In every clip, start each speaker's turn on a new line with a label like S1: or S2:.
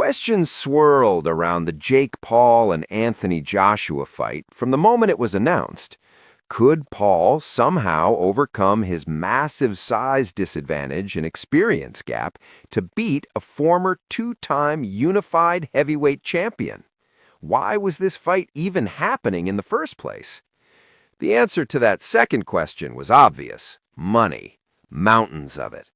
S1: Questions swirled around the Jake Paul and Anthony Joshua fight from the moment it was announced. Could Paul somehow overcome his massive size disadvantage and experience gap to beat a former two-time unified heavyweight champion? Why was this fight even happening in the first place? The answer to that second question was obvious: money. Mountains of it.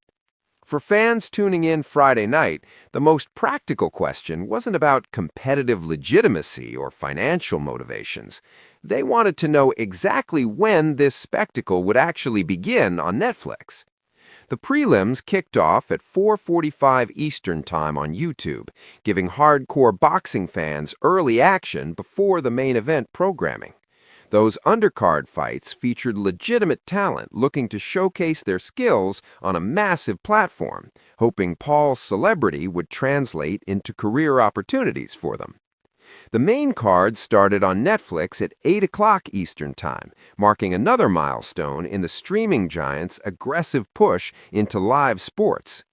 S1: For fans tuning in Friday night, the most practical question wasn't about competitive legitimacy or financial motivations. They wanted to know exactly when this spectacle would actually begin on Netflix. The prelims kicked off at 4:45 Eastern Time on YouTube, giving hardcore boxing fans early action before the main event programming. Those undercard fights featured legitimate talent looking to showcase their skills on a massive platform, hoping Paul's celebrity would translate into career opportunities for them. The main card started on Netflix at 8 o'clock Eastern Time, marking another milestone in the streaming giant's aggressive push into live sports.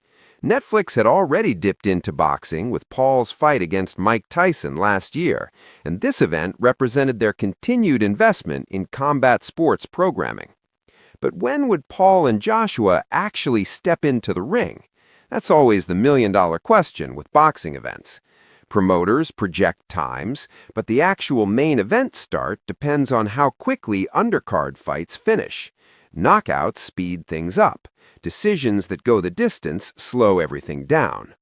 S1: Netflix had already dipped into boxing with Paul's fight against Mike Tyson last year, and this event represented their continued investment in combat sports programming. But when would Paul and Joshua actually step into the ring? That's always the million-dollar question with boxing events. Promoters project times, but the actual main event start depends on how quickly undercard fights finish. Knockouts speed things up. Decisions that go the distance slow everything down.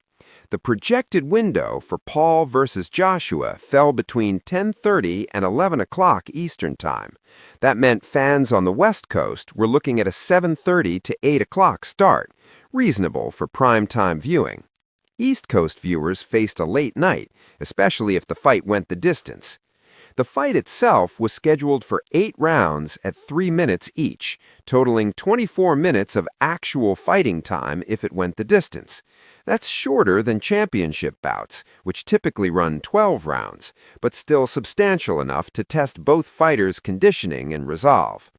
S1: The projected window for Paul versus Joshua fell between 10:30 and 11 o'clock Eastern Time. That meant fans on the West Coast were looking at a 7:30 to 8 o'clock start, reasonable for prime-time viewing. East Coast viewers faced a late night, especially if the fight went the distance. The fight itself was scheduled for 8 rounds at 3 minutes each, totaling 24 minutes of actual fighting time if it went the distance. That's shorter than championship bouts, which typically run 12 rounds, but still substantial enough to test both fighters' conditioning and resolve.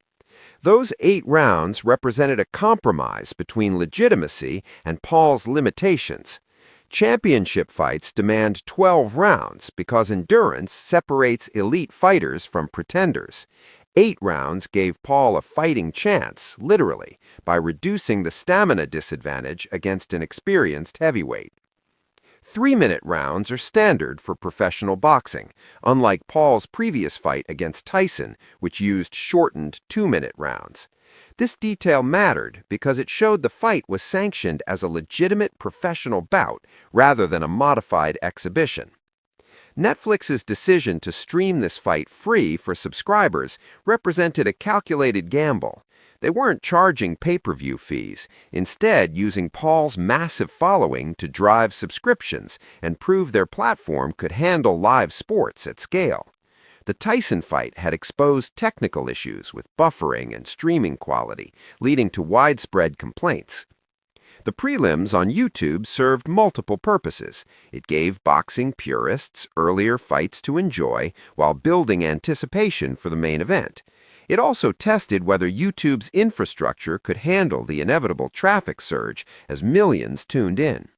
S1: Those 8 rounds represented a compromise between legitimacy and Paul's limitations. Championship fights demand 12 rounds because endurance separates elite fighters from pretenders. 8 rounds gave Paul a fighting chance, literally, by reducing the stamina disadvantage against an experienced heavyweight. 3-minute rounds are standard for professional boxing, unlike Paul's previous fight against Tyson, which used shortened 2-minute rounds. This detail mattered because it showed the fight was sanctioned as a legitimate professional bout rather than a modified exhibition. Netflix's decision to stream this fight free for subscribers represented a calculated gamble. They weren't charging pay-per-view fees, instead using Paul's massive following to drive subscriptions and prove their platform could handle live sports at scale. The Tyson fight had exposed technical issues with buffering and streaming quality, leading to widespread complaints. The prelims on YouTube served multiple purposes. It gave boxing purists earlier fights to enjoy while building anticipation for the main event. It also tested whether YouTube's infrastructure could handle the inevitable traffic surge as millions tuned in.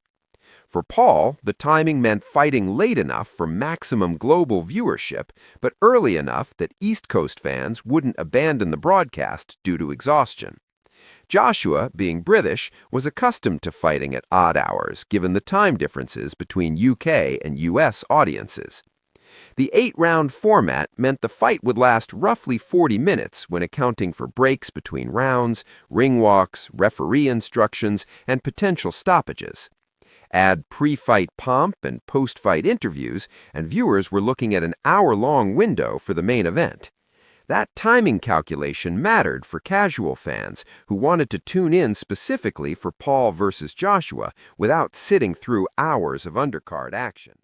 S1: For Paul, the timing meant fighting late enough for maximum global viewership, but early enough that East Coast fans wouldn't abandon the broadcast due to exhaustion. Joshua, being British, was accustomed to fighting at odd hours given the time differences between UK and US audiences. The 8-round format meant the fight would last roughly 40 minutes when accounting for breaks between rounds, ring walks, referee instructions, and potential stoppages. Add pre-fight pomp and post-fight interviews, and viewers were looking at an hour-long window for the main event. That timing calculation mattered for casual fans who wanted to tune in specifically for Paul versus Joshua without sitting through hours of undercard action.